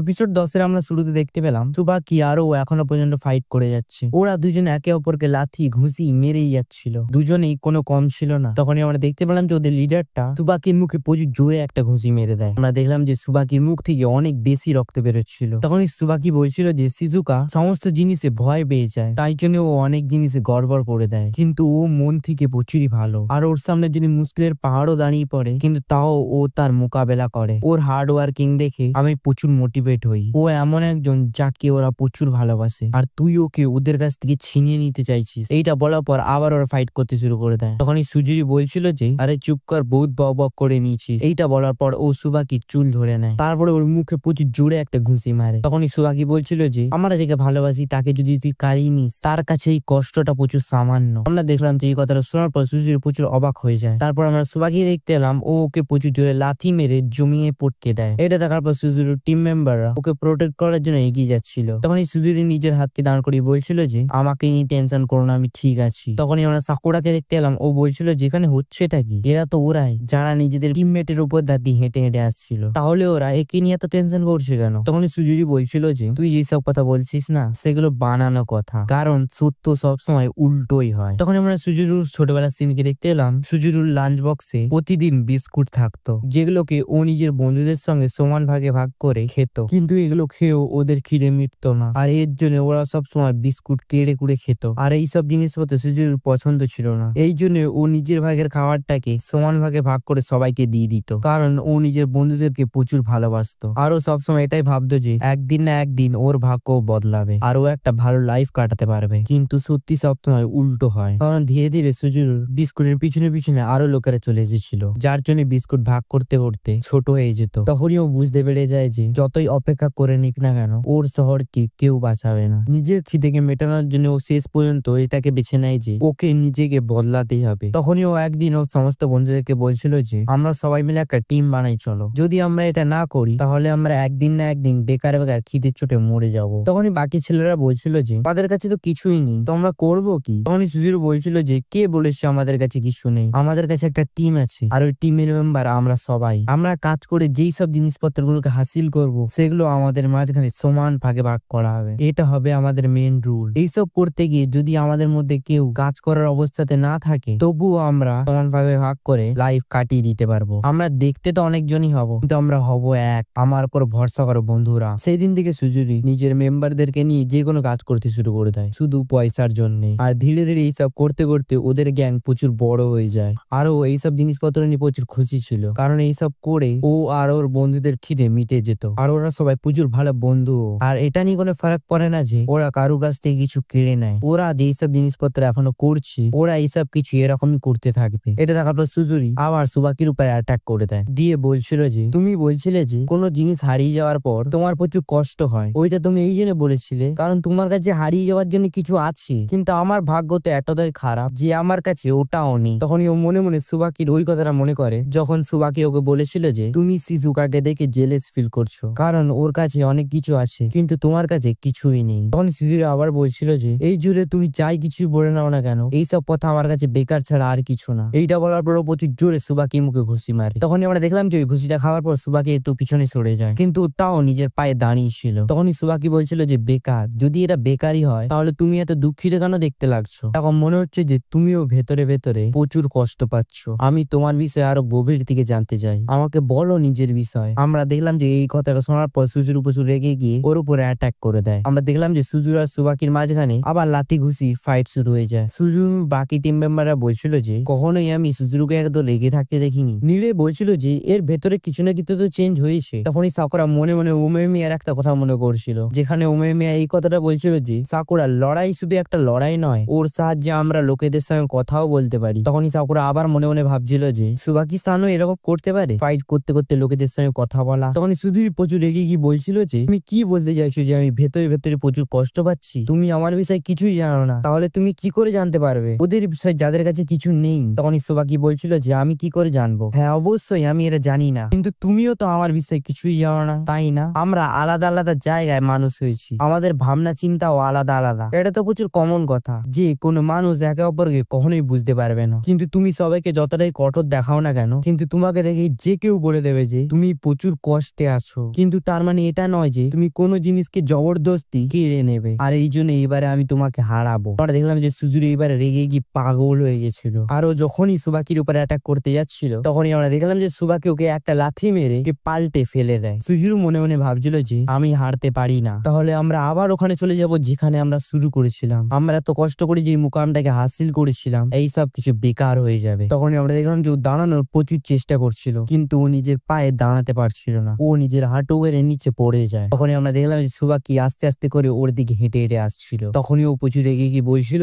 Episode 10-এর আমরা শুরুতে দেখতে পেলাম সুবাকি আর ও এখনো পর্যন্ত ফাইট করে যাচ্ছে। ওরা দুজনে একে অপরকে লাথি ঘুষি মেরেই যাচ্ছিল, দুজনেই কোনো কম ছিল না। তখনই আমরা দেখতে পেলাম যে ওদের লিডারটা সুবাকির মুখে প্রচুর জোরে একটা ঘুষি মেরে দেয়। আমরা দেখলাম যে সুবাকির মুখ থেকে অনেক বেশি রক্ত বেরোচ্ছিল। তখনই সুবাকি বলছিল যে সিজুকা সমস্ত জিনিসে ভয় পেয়ে যায়, তাই জন্য ও অনেক জিনিসে গড়বড় করে দেয়, কিন্তু ও মন থেকে প্রচুরই ভালো। আর ওর সামনে যিনি মুশকিলের পাহাড়ও দাঁড়িয়ে পড়ে, কিন্তু তাও ও তার মোকাবেলা করে। ওর হার্ড ওয়ার্কিং দেখে আমি প্রচুর মোটিভেট হই। ও এমন একজন যাকে ওরা প্রচুর ভালোবাসে, আর তুই ওকে ওদের কাছ থেকে ছিনিয়ে নিতে চাইছিস। এইটা বলার পর আবার ওরা ফাইট করতে শুরু করে দেয়। তখনই সুজুরি বলছিল যে আরে চুপ কর, বহুত বক করে নিয়েছিস। এইটা বলার পর ও সুবাকি চুল ধরে নেয়, তারপরে ওর মুখে প্রচুর জোরে একটা ঘুষি মারে। তখনই সুবাকি বলছিল যে আমরা যাকে ভালোবাসি তাকে যদি তুই কারিয়ে নিস, তার কাছে এই কষ্টটা প্রচুর সামান্য। আমরা দেখলাম যে এই কথাটা শোনার পর সুজুরি প্রচুর অবাক হয়ে যায়। তারপর আমরা সুবাকি দেখতে এলাম ও ওকে প্রচুর জোরে লাথি মেরে জমিয়ে পটকে দেয়। এটা দেখার পর সুজুরির টিম মেম্বাররা ওকে প্রোটেক্ট করার জন্য এগিয়ে যাচ্ছিল। তখন এই সুজুরি নিজের হাতকে দাঁড় করিয়ে বলছিল যে আমাকে নিয়ে টেনশন করো না, আমি ঠিক আছি। তখনই আমরা সাকুরাকে দেখতে এলাম, ও বলছিল যেখানে হচ্ছেটা কি, এরা তো ওরাই যারা নিজেদের টিমমেটের উপর দাঁড়িয়ে হেঁটে হেঁটে আসছিল, তাহলে ওরা একে নিয়ে এত টেনশন করছে কেন? তখনই সুজুরি বলছিল যে তুই যেসব কথা বলছিস না সেগুলো বানানো কথা, কারণ সত্য সবসময় উল্টোই হয়। তখন আমরা সুজুরুর ছোটবেলার সিনকে দেখতে এলাম। সুজুরুর লাঞ্চ বক্সে প্রতিদিন বিস্কুট থাকতো, যেগুলোকে ও নিজের বন্ধুদের সঙ্গে সমান ভাগে ভাগ করে খেত, কিন্তু এগুলো খেয়েও ওদের খিদে মিটত না, আর এর জন্য ওরা সবসময় বিস্কুট কেড়ে কুড়ে খেত। আর এইসব জিনিসপত্র সুজুরুর পছন্দ ছিল না, এই জন্য ও নিজের ভাগের খাবারটাকে সমান ভাগে ভাগ করে সবাইকে দিয়ে দিত, কারণ ও নিজের বন্ধুদেরকে প্রচুর ভালোবাসতো। আর ও সবসময় এটাই ভাবতো যে একদিন না একদিন ওর ভাগ্য বদলাবে আর ও একটা ভালো লাইফ কাটাতে পারবে। কিন্তু সত্যি সবসময় উল্টো হয়, কারণ ধীরে ধীরে সুজুরুর বিস্কুটের পিছনে পিছনে আরো লোকেরা চলে এসেছিল, যার জন্য বিস্কুট ভাগ করতে করতে ছোট হয়ে যেত। তখনই ও বুঝতে পেরে যায় যে যতই অপেক্ষা করে নিক না কেন ওর শহরকে কেউ বাঁচাবে না। নিজের খিদেকে মেটানোর জন্য ও শেষ পর্যন্ত এটাকে বেছে নেয় যে ওকে নিজেকে বদলাতেই হবে। তখনই ও একদিন ওর সমস্ত বন্ধুদেরকে বলছিল যে আমরা সবাই মিলে একটা টিম বানাই, চলো, যদি আমরা এটা না করি তাহলে আমরা একদিন না একদিন বেকার বেকার খিদের চোটে মরে যাব। তখনই বাকি ছেলেরা বলছিল যে আমাদের কাছে তো কিছুই নেই, তো আমরা করবো কি? তখনই সুজিরু বলছিল যে কে বলেছে আমাদের কাছে কিছু নেই, আমাদের কাছে একটা টিম আছে, আর ওই টিমের মেম্বার আমরা সবাই। আমরা কাজ করে যেই সব জিনিসপত্রগুলোকে হাসিল করব সেগুলো আমাদের মাঝখানে সমান ভাগে ভাগ করা হবে, এটা হবে আমাদের মেন রুল। এইসব করতে গিয়ে যদি আমাদের মধ্যে কেউ কাজ করার অবস্থাতে না থাকে, তবুও আমরা সমান ভাবে ভাগ করে লাইফ কাটিয়ে দিতে পারবো। আমরা দেখতে তো অনেকজনই হব, কিন্তু আমরা হব এক, আমার উপর ভরসা করো বন্ধুরা। সেই দিন থেকে সুজুরি নিজের মেম্বারদেরকে নিয়ে যে কোনো কাজ করতে শুরু করে দেয়, শুধু পয়সার জন্য। আর ধীরে ধীরে এইসব করতে করতে ওদের গ্যাং প্রচুর বড় হয়ে যায়, আরো এইসব জিনিসপত্র নিয়ে প্রচুর খুশি ছিল, কারণ এইসব করে ও আর ওর বন্ধুদের খিদে মিটে যেত, আর ওরা সবাই প্রচুর ভালো বন্ধু। আর এটা নিয়ে কোনো ফারাক পড়ে না যে ওরা কারুর কাছ থেকে কিছু কেড়ে নেয়, ওরা যেসব জিনিসপত্র এখনো করছে ওরা এইসব কিছু এরকমই করতে থাকবে। এটা দেখার পর সুজুরি আবার সুবাকির উপর অ্যাটাক করে দেয়, দিয়ে বলছিল যে তুমি বলছিলে যে কোনো জিনিস হারিয়ে যাওয়ার পর তোমার প্রচুর কষ্ট হয়, ওইটা তুমি এই জন্য বলেছিলে কারণ তোমার কাছে হারিয়ে যাওয়ার জন্য কিছু আছে, কিন্তু আমার ভাগ্য তো এতটাই খারাপ যে আমার কাছে ওটাও নেই। তখনই ও মনে মনে সুবাকির ওই কথাটা মনে করে যখন সুবাকি ওকে বলেছিল যে তুমি সিজুকাকে দেখে জেলেস ফিল করছো, কারণ ওর কাছে অনেক কিছু আছে কিন্তু তোমার কাছে কিছুই নেই। তখন সিজুরি আবার বলছিল যে এই জুড়ে তুমি চাই কিছু বলে নাও না কেন, এইসব কথা আমার কাছে বেকার ছাড়া আর কিছু না। এইটা বলার পর প্রচুর জোরে সুবাকি মুখে ঘুষি মারে। তখনই আমরা দেখলাম যে ওই ঘুষিটা খাওয়ার পর সুবাকি একটু পিছনে সরে যায়, কিন্তু তাও নিজের পায়ে দাঁড়িয়ে ছিল। তখনই সুবাকি বলছিল যে বেকার, যদি এটা বেকারই হয় তাহলে তুমি এত দুঃখিত কেন দেখতে লাগছো? এখন মনে হচ্ছে যে তুমিও ভেতরে ভেতরে প্রচুর কষ্ট পাচ্ছ। আমি তোমার বিষয়ে আরো গভীর থেকে জানতে চাই, আমাকে বলো নিজের বিষয়। আমরা দেখলাম যে এই কথাটা শোনার পর সুজুর উপর রেগে গিয়ে ওর উপরে অ্যাটাক করে দেয়। আমরা দেখলাম যে সুজুর আর সুবাকির মাঝখানে আবার লাথি ঘুষি ফাইট শুরু হয়ে যায়। সুজুর বাকি টিম মেম্বাররা বলছিল যে কখনোই আমি সুজুরুকে একদম লেগে থাকতে দেখিনি। নীলে বলছিল যে এর ভেতরে কিছু না কিছু তো চেঞ্জ হয়েছে। তখনই সাকুরা মনে মনে উমেমিয়ার একটা কথা মনে করছিল, যেখানে উমেমিয়া এই কথাটা বলছিল যে সাকুরা, লড়াই শুধু একটা লড়াই নয়, ওর সাহায্যে আমরা লোকেদের সঙ্গে কথাও বলতে পারি। তখনই সাকুরা আবার মনে মনে ভাবছিল যে সুবাকি সানও এরকম করতে পারে, ফাইট করতে করতে লোকেদের সঙ্গে কথা বলা। তখনই শুধুই প্রচুর রেগে গিয়ে বলছিল যে তুমি কি বলতে চাইছো যে আমি ভেতরে ভেতরে প্রচুর কষ্ট পাচ্ছি? তুমি আমার বিষয়ে কিছুই জানো না, তাহলে তুমি কি করে জানতে পারবে ওদের বিষয় যাদের কাছে কিছু নেই? তখনই সুবাকি বলছিল যে আমি কি করে জানবো? হ্যাঁ অবশ্যই আমি এটা জানি না, কিন্তু তুমিও তো আমার বিষয়ে কিছুই জানো না, তাই না? আমরা আলাদা আলাদা জায়গায় মানুষ হয়েছি, আমাদের ভাবনা চিন্তাও আলাদা আলাদা। এটা তো প্রচুর কমন কথা যে কোনো মানুষ একে অপরকে কখনোই বুঝতে পারবে না, কিন্তু তুমি সবাইকে যতটাই কঠোর দেখাও না কেন, কিন্তু তোমাকে দেখে যে কেউ বলে দেবে যে তুমি প্রচুর কষ্টে আছো, কিন্তু তার মানে এটা নয় যে তুমি কোনো জিনিসকে জবরদস্তি কেড়ে নেবে, আর এই জন্য এবারে আমি তোমাকে হারাবো। আমরা দেখলাম যে সুজুরি এবারে রেগে গিয়ে পাগল হয়ে গেছিল, আর ও যখনই সুবাকির উপরে অ্যাটাক করতে যাচ্ছিল তখনই আমরা দেখলাম যে সুবাকি ওকে একটা লাথি মেরে পাল্টে ফেলে দেয়। সুজুরু মনে মনে ভাবছিল যে আমি হারতে পারি না, তাহলে আমরা আবার ওখানে চলে যাব যেখানে আমরা শুরু করেছিলাম। আমরা এত কষ্ট করে যে মুকামটাকে হাসিল করেছিলাম এই সব কিছু বেকার হয়ে যাবে। তখনই আমরা দেখলাম যে ও দাঁড়ানোর প্রচুর চেষ্টা করছিল, কিন্তু ও নিজের পায়ে দাঁড়াতে পারছিল না, ও নিজের হাঁটু বেড়ে নিচে পড়ে যায়। তখনই আমরা দেখলাম যে সুবাকি আস্তে আস্তে করে ওর দিকে হেঁটে হেঁটে আসছিল। তখনই ও প্রচুর রেগে গিয়ে বলছিল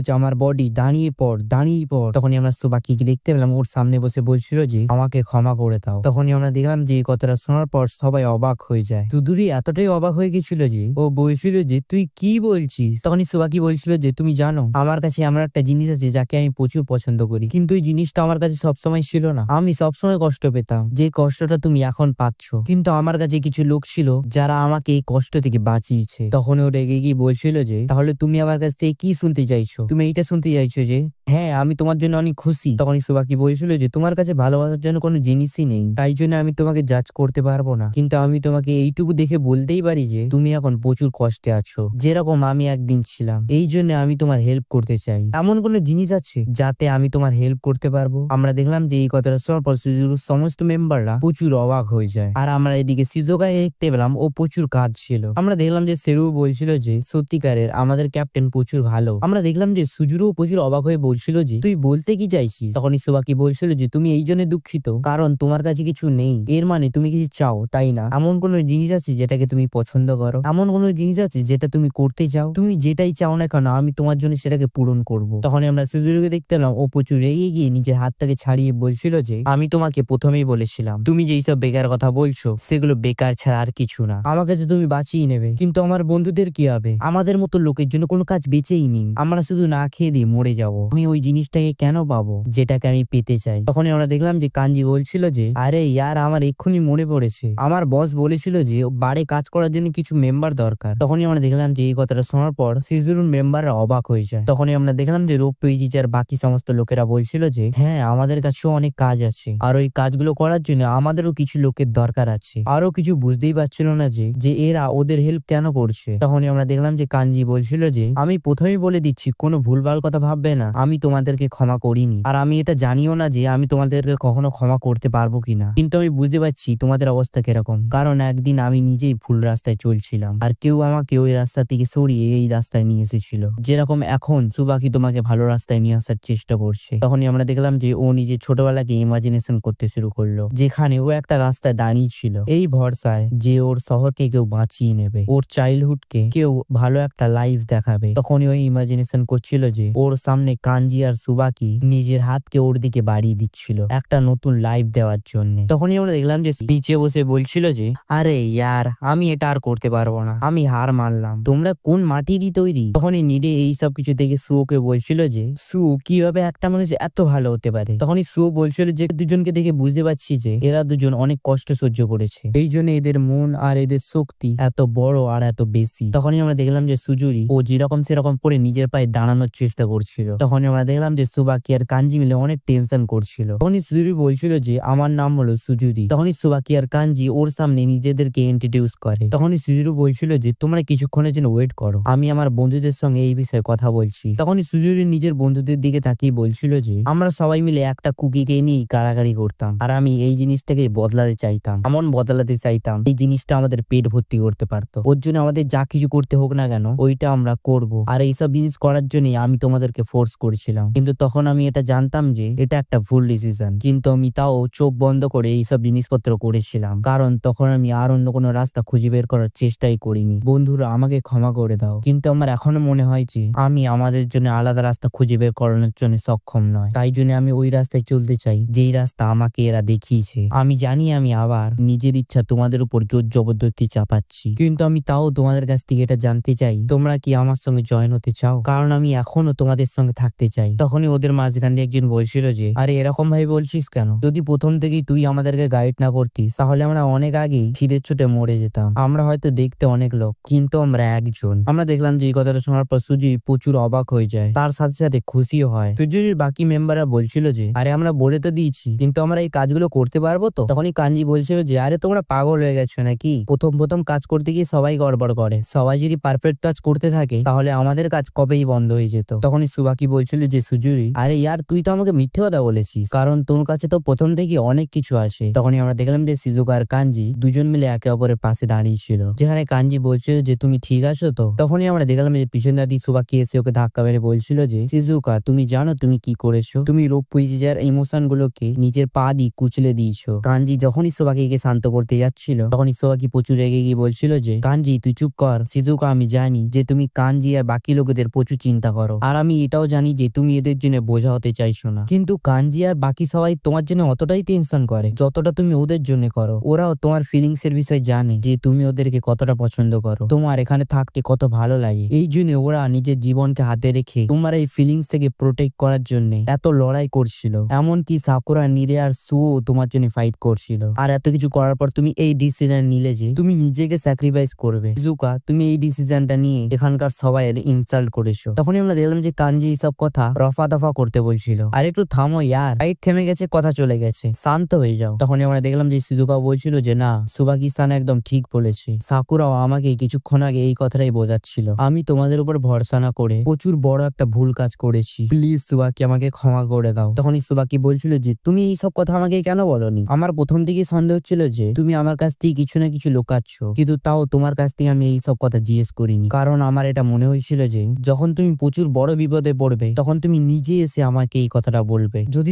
যে আমার বডি দাঁড়িয়ে পড়, দাঁড়িয়ে পড়। তখনই আমরা সুবাকিকে দেখতে পেলাম ওর সামনে বসে বলছিল যে আমাকে ক্ষমা করে দাও। তখনই আমরা দেখলাম যে এই কথাটা শোনার পর সবাই অবাক হয়ে যায়। সুদুরি এতটাই অবাক হয়ে গেছিল যে ও বলছিল যে তুই কি বলছিস। তখনই সুবাকি বলছিল যে তুমি জানো আমার কাছে এমন একটা জিনিস আছে যাকে আমি প্রচুর পছন্দ করি, কিন্তু এই জিনিসটা আমার কাছে সবসময় ছিল না। আমি সবসময় কষ্ট পেতাম, যে কষ্টটা তুমি এখন পাচ্ছ, কিন্তু আমার কাছে কিছু লোক ছিল যারা আমাকে এই কষ্ট থেকে বাঁচিয়েছে। তখন ও রেগে গিয়ে বলছিল যে তাহলে তুমি আমার কাছ থেকে কি শুনতে চাইছো? তুমি এইটা শুনতে চাইছো যে হ্যাঁ আমি তোমার জন্য অনেক খুশি। তখনই সুবাকি বলছিল যে তোমার কাছে ভালোবাসার জন্য কোনো জিনিসই নেই, তাই জন্য আমি তোমাকে জাজ করতে পারবো না, কিন্তু আমি তোমাকে এইটুকু দেখে বলতেই পারি যে তুমি এখন প্রচুর কষ্টে আছো, যেরকম আমি একদিন ছিলাম। এই জন্য আমি তোমার হেল্প করতে চাই। এমন কোন জিনিস আছে যাতে আমি তোমার হেল্প করতে পারবো? আমরা দেখলাম যে এই কথাটা শোনার পর সুজুরুর সমস্ত মেম্বাররা প্রচুর অবাক হয়ে যায়, আর আমরা এদিকে শিজোকাকে দেখতে পেলাম ও প্রচুর কাঁদছিল। আমরা দেখলাম যে সেরু বলছিল যে সত্যিকারের আমাদের ক্যাপ্টেন প্রচুর ভালো। আমরা দেখলাম যে সুজুরু প্রচুর অবাক হয়ে বলছিল যে তুই বলতে কি চাইছিস? তখনই সুবাকি বলছিল যে তুমি এই জন্য দুঃখিত কারণ তোমার কাছে কিছু নেই, এর মানে তুমি কিছু চাও তাই না? এমন কোন জিনিস আছে যেটাকে তুমি পছন্দ করো? এমন কোন জিনিস আছে যেটা তুমি করতে চাও? তুমি যেটাই চাও না কেন আমি তোমার জন্য সেটাকে পূরণ করব। তখন আমরা সুজুরুকে দেখতে পেলাম ও প্রচুর রেগে গিয়ে নিজের হাতটাকে ছাড়িয়ে বলছিল যে আমি তোমাকে প্রথমেই বলেছিলাম তুমি যেই সব বেকার কথা বলছো সেগুলো বেকার ছাড়া আর কিছু না। আমাকে তো তুমি বাঁচিয়ে নেবে, কিন্তু আমার বন্ধুদের কি হবে? আমাদের মতো লোকের জন্য কোনো কাজ বেঁচেই নেই, আমরা শুধু না খেয়ে দিয়ে মরে যাব। আমি ওই জিনিসটাকে কেন পাবো যেটাকে আমি পেতে চাই? তখনই আমরা দেখলাম যে কাঞ্জি বলছিল যে আরে ইয়ার আমার এক্ষুনি মনে পড়েছে, আমার বস বলেছিল যে বাড়ি কাজ করার জন্য কিছু মেম্বার দরকার। তখনই আমরা দেখলাম যে এই কথাটা শোনার পর সিজুরুর মেম্বাররা অবাক হয়ে যায়। তখনই আমরা দেখলাম যে রোপ্পো ইজিচার বাকি সমস্ত লোকেরা বলছিল যে হ্যাঁ আমাদের কাছেও অনেক কাজ আছে, আর ওই কাজগুলো করার জন্য আমাদেরও কিছু লোকের দরকার আছে। আরো কিছু বুঝতেই পারছিল না যে এরা ওদের হেল্প কেন করছে। তখনই আমরা দেখলাম যে কাঞ্জি বলছিল যে আমি প্রথমেই বলে দিচ্ছি কোনো ভুলভাল কথা ভাববে না, আমি তোমাদেরকে ক্ষমা করিনি, আর আমি এটা জানিও না যে আমি তোমাদেরকে কখনো ক্ষমা করতে পারবো কিনা, কিন্তু আমি বুঝতে পারছি তোমাদের অবস্থা কিরকম, কারণ একদিন আমি নিজেই ভুল রাস্তায় চলছিলাম আর কেউ আমাকে ওই রাস্তা থেকে সরিয়ে এই রাস্তায় নিয়ে এসেছিল, যেরকম এখন সুবাকি তোমাকে ভালো রাস্তায় নিয়ে আসার চেষ্টা করছে। তখনই আমরা দেখলাম যে ও নিজের ছোটবেলাকে ইমাজিনেশন করতে শুরু করলো, যেখানে ও একটা রাস্তায় দাঁড়িয়ে ছিল এই ভরসায় যে ওর শহরকে কেউ বাঁচিয়ে নেবে, ওর চাইল্ডহুডকে কেউ ভালো একটা লাইফ দেখাবে। তখনই ওই ইমাজিনেশন করছিল যে ওর সামনে কাঞ্জি আর সুবাকি নিজের হাতকে ওর দিকে বাড়িয়ে দিচ্ছিল একটা নতুন লাইফ দেওয়ার জন্য। তখনই আমরা দেখলাম যে নিচে বসে বলছিল যে আরে ইয়ার আমি এটা আর করতে পারবো না, আমি হার মানলাম, তোমরা কোন মাটিরই তৈরি? তখনই নিডে এই সব কিছু দেখে সুওকে বলছিল যে সু কিভাবে একটা মানুষ এত ভালো হতে পারে। তখনই সুও বলছিল যে দুজনকে দেখে বুঝতে পারছি যে এরা দুজন অনেক কষ্ট সহ্য করেছে, এই জন্য এদের মন আর এদের শক্তি এত বড় আর এত বেশি। তখনই আমরা দেখলাম যে সুজুরি ও যেরকম সেরকম করে নিজের পায়ে দাঁড়ানোর চেষ্টা করছিল। তখনই আমরা দেখলাম যে সুবাকি আর কাঞ্জি মিলে অনেক টেনশন করছিল। তখনই সুজুরি বলছিল যে আমার নাম হলো সুজুরি। তখনই সুবাকি আর কাঞ্জি ওর সামনে নিজেদেরকে ইন্ট্রোডিউস করে। তখনই সুজুরি বলছিল যে তোমরা কিছুক্ষণের জন্য ওয়েট করো, আমি আমার বন্ধুদের সঙ্গে এই বিষয়ে কথা বলছি। তখনই সুজুরি নিজের বন্ধুদের দিকে তাকিয়ে বলছিল যে আমরা সবাই মিলে একটা কুকিকে নিয়ে কাড়াকাড়ি করতাম, আর আমি এই জিনিসটাকে বদলাতে চাইতাম, এমন বদলাতে চাইতাম এই জিনিসটা আমাদের পেট ভর্তি করতে পারতো, ওর জন্য আমাদের যা কিছু করতে হোক না কেন ওইটা আমরা করব, আর এইসব জিনিস করার জন্য আমি তোমাদেরকে ফোর্স করেছিলাম, কিন্তু তখন আমি এটা জানতাম যে এটা একটা ভুল ডিসিশন, কিন্তু আমি তাও চোখ বন্ধ করে এইসব জিনিসপত্র করেছিলাম, কারণ তখন আমি আর অন্য কোনো রাস্তা খুঁজে বের করার চেষ্টাই করিনি। বন্ধুরা আমাকে ক্ষমা করে দাও, কিন্তু আমার এখনো মনে হয় যে আমি আমাদের জন্য আলাদা রাস্তা খুঁজে বের করানোর জন্য সক্ষম নয়, তাই জন্য আমি ওই রাস্তায় চলতে চাই যেই রাস্তা আমাকে এরা দেখিয়েছে। আমি জানি আমি আবার নিজের ইচ্ছা তোমাদের উপর জোর জবরদস্তি চাপাচ্ছি, কিন্তু আমি তাও তোমাদের কাছ থেকে এটা জানতে চাই তোমরা কি আমার সঙ্গে জয়েন হতে চাও, কারণ আমি এখনো তোমাদের সঙ্গে থাকতে চাই। তখনই ওদের মাঝখান দিয়ে একজন বলছিল যে আরে এরকম ভাবে বলছিস কেন? যদি প্রথম থেকেই তুই আমাদেরকে গাইড না করতিস তাহলে আমরা অনেক আগেই খিদের চোটে মরে যেতাম, আমরা হয়তো দেখতে অনেক লোক কিন্তু আমরা একজন। আমরা দেখলাম যে এই কথাটা শোনার পর সুজি প্রচুর অবাক হয়ে যায়, তার সাথে সাথে খুশিও হয়। সুজির বাকি মেম্বাররা বলছিল যে আরে আমরা বলে তো দিয়েছি, কিন্তু আমরা এই কাজগুলো করতে পারবো তো? তখনই কাঞ্জি বলছিল যে আরে তোমরা পাগল হয়ে গেছো নাকি? প্রথম প্রথম কাজ করতে গিয়ে সবাই গড়বড় করে। সবাই যদি পারফেক্ট কাজ করতে থাকে তাহলে আমাদের কাজ কবেই বন্ধ হয়ে যেত। তখনই সুবাকি বলছিল যে সুজুরি, আরে ইয়ার তুই তো আমাকে মিথ্যে কথা বলেছিস, কারণ তোর কাছে তো প্রথম থেকে অনেক কিছু আছে। তখনই আমরা দেখলাম যে শিজুকা আর কাঞ্জি দুজন মিলে একে অপরের পাশে দাঁড়িয়েছিল, যেখানে কাঞ্জি বলছিল যে তুমি ঠিক আছো তো। তখনই আমরা দেখলাম যে পিছন দাদি সুবাকি এসে ওকে ধাক্কা মেরে বলছিল যে শিজুকা তুমি জানো তুমি কি করেছো? তুমি রোগ পুইজার ইমোশন গুলোকে নিজের পা দিয়ে কুচলে দিয়েছো। কাঞ্জি যখনই সুবাকিকে শান্ত করতে যাচ্ছিল তখনই সুবাকি প্রচুর রেগে গিয়ে বলছিল যে কাঞ্জি তুই চুপ কর। শিজুকা আমি জানি যে তুমি কাঞ্জি আর বাকি লোকেদের প্রচুর চিন্তা করো, আর আমি এটাও জানি যে তুমি এদের জন্য বোঝা হতে চাইছো না, কিন্তু কাঞ্জি আর বাকি সবাই তোমার জন্য অতটাই টেনশন করে যতটা তুমি ওদের জন্য করো। ওরাও তোমার ফিলিংস এর বিষয় জানে যে তুমি ওদেরকে কতটা পছন্দ করো, তোমার এখানে থাকতে কত ভালো লাগে। এই জন্য ওরা নিজের জীবনকে হাতে রেখে তোমার এই ফিলিংস থেকে প্রোটেক্ট করার জন্য এত লড়াই করছিল। এমনকি সাকুরা, নিরে আর সুও তোমার জন্য ফাইট করছিল। আর এত কিছু করার পর তুমি এই ডিসিশন নিলে যে তুমি নিজেকে স্যাক্রিফাইস করবে। শিজুকা তুমি এই ডিসিশনটা নিয়ে এখানকার সবাই ইনসাল্ট করেছো। তখনই আমরা দেখলাম যে কাঞ্জি এইসব কথা রফা দফা করতে বলছিল। আর একটু থামো ইয়ার, ফাইট থেমে গেছে, কথা চলে গেছে, শান্ত হয়ে যাও। তখনই আমরা দেখলাম যে শিজুকা বলছিল যে না, সুবাকি-সান একদম ঠিক বলেছে। সাকুরাও আমাকে কিছুক্ষণ আগে এই কথাটাই বোঝাচ্ছিল। আমি তোমাদের উপর ভরসা না করে প্রচুর বড় একটা ভুল কাজ করেছি, প্লিজ সুবাকি আমাকে ক্ষমা করে দাও। তখনই সুবাকি বলছিল যে তুমি এইসব কথা আমাকে কেন বলনি? আমার প্রথম থেকে সন্দেহ ছিল যে তুমি আমার কাছ থেকে কিছু না কিছু লুকাচ্ছ, কিন্তু তাও তোমার কাছ থেকে আমি এইসব কথা জিজ্ঞেস করিনি, কারণ আমার এটা মনে হয়েছিল যে যখন তুমি প্রচুর বড় বিপদে পড়বে তখন তুমি নিজে এসে আমাকে এই কথাটা বলবে। যদি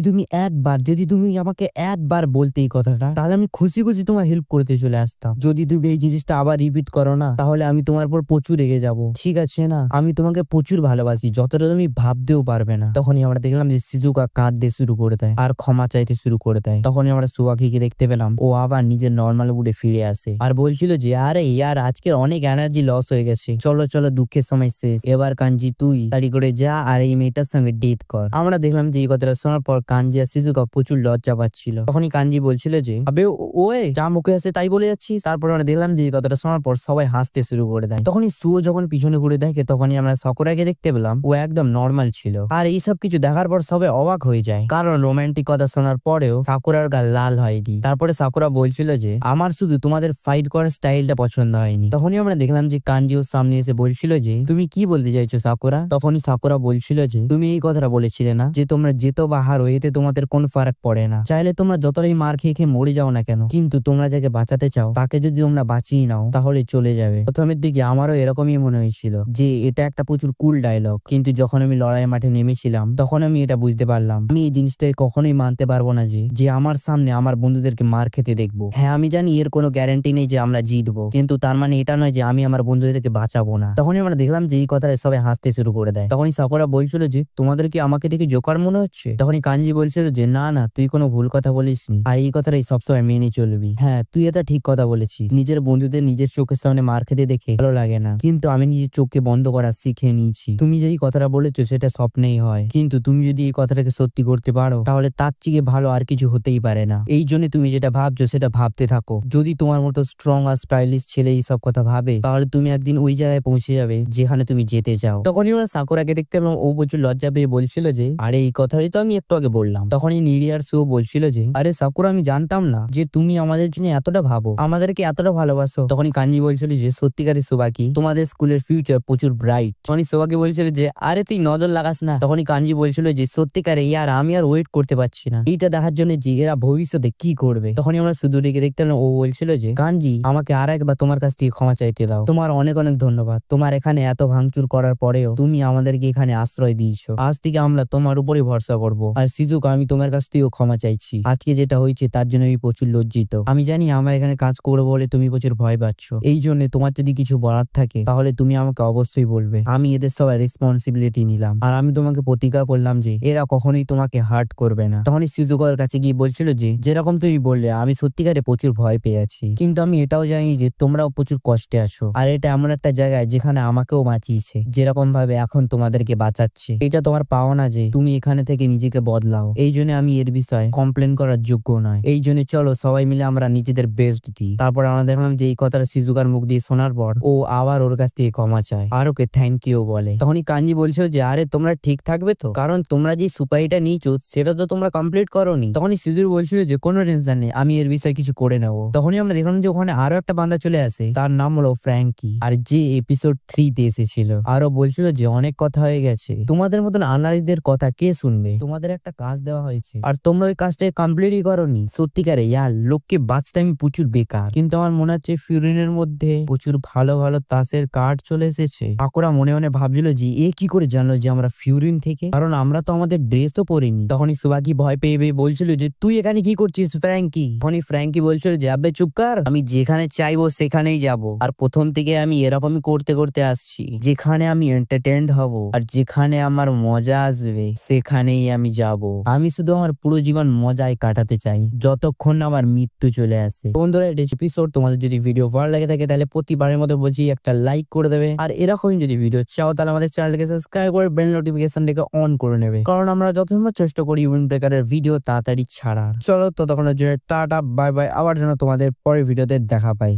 তুমি আমাকে একবার বলতে এই কথাটা, তাহলে আমি খুশি খুশি তোমার হেল্প করতে চলে আসতাম। যদি তুমি এই জিনিসটা আবার রিপিট করো না তাহলে আমি তোমার উপর প্রচুর রেগে যাব, ঠিক আছে না? আমি তোমাকে প্রচুর ভালোবাসি, যতটা তুমি ভাবতেও পারবে না। তখনই আমরা দেখলাম যে শিজুকা কাঁদতে শুরু করে দেয় আর ক্ষমা চাইতে শুরু করে দেয়। তখনই আমরা সুবাকিকে দেখতে পেলাম ও আবার নিজের নর্মাল মুডে ফিরে আসে আর বলছিল যে আরে ইয়ার আজকের অনেক এনার্জি লস হয়ে গেছে, চলো চলো দুঃখের সময় শেষ, এবার কাঞ্জি তুই তাড়ি করে যা আর এই মেয়েটার সঙ্গে ডেট কর। আমরা দেখলাম যে এই কথাটা শোনার পর কাঞ্জি আর শিজুকা প্রচুর লজ্জা পাচ্ছিল। তখনই কাঞ্জি বলছিল যে আবে ওয়ে যা মুখে আসে তাই বলে যাচ্ছিস। তারপর আমরা দেখলাম যে এই কথাটা শোনার পর সবাই হাসতে শুরু করে দেয়। তখনই সুও যখন পিছনে ঘুরে দেখে তখনই আমরা সাকুরাকে দেখতে পেলাম ও একদম নর্মাল ছিল। আর এইসব কিছু দেখার পর সবাই অবাক হয়ে যায়, কারণ রোমান্টিক কথা শোনার পরেও সাকুরার গাল লাল হয়নি। তারপরে সাকুরা বলছিল যে আমার শুধু তোমাদের ফাইট করার স্টাইলটা পছন্দ হয়নি। তখনই আমরা দেখলাম যে কাঞ্জি ওর সামনে এসে বলছিল যে তুমি কি বলতে চাইছো সাকুরা? তখনই সাকুরা বলছিল যে তুমি এই কথাটা বলেছিলে না যে তোমরা যেত বা হারো এতে তোমাদের কোন ফারাক পড়ে না, চাইলে তোমরা যতটাই মার খেয়ে খেয়ে মরে যাও না কেন, কিন্তু তোমরা যাকে বাঁচাতে চাও তাকে যদি তোমরা বাঁচিয়ে নাও তাহলে চলে যাবে। প্রথমের দিকে আমারও এরকমই মনে হয়েছিল যে এটা একটা প্রচুর কুল ডায়লগ, কিন্তু যখন আমি লড়াইয়ের মাঠে নেমেছিলাম তখন আমি এটা বুঝতে পারলাম আমি এই জিনিসটাকে কখনোই মানতে পারবো না যে আমার সামনে আমার বন্ধুদেরকে মার খেতে দেখবো। হ্যাঁ আমি জানি এর কোনো গ্যারান্টি নেই যে আমরা জিতবো, কিন্তু তার মানে এটা নয় যে আমি আমার বন্ধুদেরকে বাঁচাবো না। তখনই আমরা দেখলাম যে এই কথাটা সবাই হাসতে শুরু করে দেয়। তখনই সাকুরা বলছিল যে তোমাদের কি আমাকে দেখে জোকার মনে হচ্ছে? তখনই কাঞ্জি বলছিল যে না না, তুই কোনো ভুল কথা বলিসনি, আর এই কথাটাই সবসময় মেনে চলবি। হ্যাঁ তুই এটা ঠিক কথা বলেছিস, নিজের বন্ধুদের নিজের চোখের সামনে মার খেতে দেখে ভালো লাগে না, কিন্তু আমি নিজের চোখকে বন্ধ করা শিখে নিয়েছি। তুমি যেই কথাটা বলেছো সেটা স্বপ্নেই হয়, কিন্তু তুমি যদি এই কথাটাকে সত্যি করতে পারো তাহলে তার থেকে ভালো আর কিছু হতেই পারে না। এই জন্য তুমি যেটা ভাবছো সেটা ভাবতে থাকো। যদি তোমার মতো স্ট্রং আর স্টাইলিশ ছেলে এইসব কথা ভাবে তাহলে তুমি একদিন ওই জায়গায় পৌঁছে যাবে যেখানে তুমি যেতে চাও। তখনই আমরা সাকুরাকে দেখতে পেলাম ও প্রচুর লজ্জা পেয়ে বলছিল যে আরে এই কথাটাই তো আমি একটু আগে বললাম। তখনই নিরি আর সুও বলছিল যে আরে সাকুরা আমি জানতাম না যে তুমি আমাদের জন্য এতটা ভাবো, আমাদেরকে এতটা ভালোবাসো। তখনই কাঞ্জি বলছিল যে সত্যিকারের সুবাকি তোমাদের স্কুলের ফিউচার প্রচুর ব্রাইট। তখনই সুবাকি বলছিল যে আরে তুই নজর লাগাস না। তখনই কাঞ্জি বলছিল যে সত্যিকারে ইয়ার আমি আর ওয়েট করতে পারছি না এইটা দেখার জন্য যে এরা ভবিষ্যতে কি করবে। তখনই আমরা শুধু রেখে দেখতে পেলাম ও বলছিল যে কাঞ্জি আমাকে আর একবার তোমার কাছ থেকে ক্ষমা চাইতে দাও, তোমার অনেক অনেক ধন্যবাদ। তোমার এখানে এত ভাঙচুর করার পরেও তুমি আমাদেরকে এখানে আশ্রয় দিয়েছো, আজ থেকে আমরা তোমার উপরে ভরসা করবো। আর শিজুকা আমি তোমার কাছ থেকেও ক্ষমা চাইছি, আজকে যেটা হয়েছে তার জন্য আমি প্রচুর লজ্জিত। আমি জানি আমার এখানে কাজ করবো বলে তুমি প্রচুর ভয় পাচ্ছ, এই জন্য তোমার যদি কিছু বলার থাকে তাহলে তুমি আমাকে অবশ্যই বলবে। আমি এদের সবাই রেসপন্সিবিলিটি নিলাম, আর আমি তোমাকে প্রতিজ্ঞা করলাম যে এরা কখনোই তোমাকে হার্ট করবে না। তখনই শিজুকার কাছে গিয়ে বলছিল যে যেরকম তুমি বললে আমি সত্যিকারে প্রচুর ভয় পেয়ে আছি, কিন্তু আমি এটাও জানি যে তোমরাও প্রচুর কষ্টে আছো, আর এটা এমন একটা জায়গায় যেখানে আমাকেও বাঁচিয়েছে, যেরকম ভাবে এখন তোমাদেরকে বাঁচাচ্ছে। এটা তোমার পাওয়া না যে তুমি এখানে থেকে নিজেকে বদলাও। এই জন্য আমি এর বিষয়ে কমপ্লেন করার যোগ্য নয়। এই জন্য চলো সবাই মিলে আমরা নিজেদের বেস্ট দিই। তারপর আমরা দেখলাম যে এই কথাটা শিজুকার মুখ দিয়ে শোনার পর ও আবার ওর কাছ থেকে ক্ষমা চায় আর ওকে থ্যাংক ইউ বলে। তখনই কাঞ্জি বলছিল যে আরে তোমরা ঠিক থাকবে তো, কারণ তোমরা যে সুপারিটা নিয়েছো সেটা তো তোমরা কমপ্লিট করোনি। তখনই শিজুর বলছিল যে কোনো টেনশন নেই, আমি এর বিষয়ে কিছু করে নেবো। বানাবো। তখনই আমরা দেখলাম যে ওখানে আরো একটা বান্দা চলে আসে, তার নাম হলো ফ্র্যাঙ্কি, আর যে এপিসোড 3 তে এসেছিল। আরো বলছিল যে অনেক কথা হয়ে গেছে, তোমাদের মতন আনাড়িদের কথা কে শুনবে, তোমাদের একটা কাজ দেওয়া হয়েছে আর তোমরা ওই কাজটা কমপ্লিটই করোনি। সত্যিকারে ইয়ার লোককে বাঁচতে আমি প্রচুর বেকার। কিন্তু আমার মনে হচ্ছে ফিউরিনের মধ্যে প্রচুর ভালো ভালো তাসের কার্ড চলে এসেছে। পাকোড়া মনে মনে ভাবছিল যে এ কি করে জানলো যে আমরা ফিউরিন থেকে, কারণ আমরা তো আমাদের ড্রেসও পরিনি। তখনই সুবাকি ভয় পেয়ে বলছিল যে তুই এখানে কি করছিস ফ্র্যাঙ্কি। তখনই ফ্র্যাঙ্কি বলছিল যে আবে চুপ কর, আমি যেখানে চাইবো সেখানেই যাব, আর প্রথম থেকে আমি এরকমই করতে করতে আসছি। যেখানে আমি এন্টারটেইনড হব আর যেখানে আমার মজা আসবে সেখানেই আমি যাব। আমি শুধু আমার পুরো জীবন মজায় কাটাতে চাই, যতক্ষণ না আমার মৃত্যু চলে আসে। বন্ধুরা, এটা এপিসোড তোমাদের যদি ভিডিও ভালো লাগে থাকে তাহলে প্রতিবারের মতো বলছি একটা লাইক করে দেবে, আর এরকমই যদি ভিডিও চাও তাহলে আমাদের চ্যানেলকে সাবস্ক্রাইব করে বেল নোটিফিকেশনটাকে অন করে নেবে, কারণ আমরা যতক্ষণ চেষ্টা করি উইন ব্রেকারের ভিডিও তাড়াতাড়ি ছাড়ার। চলো ততক্ষণের জন্য টাটা বাই বাই, আবার যেন তোমাদের পরের ভিডিওতে দেখা পাই।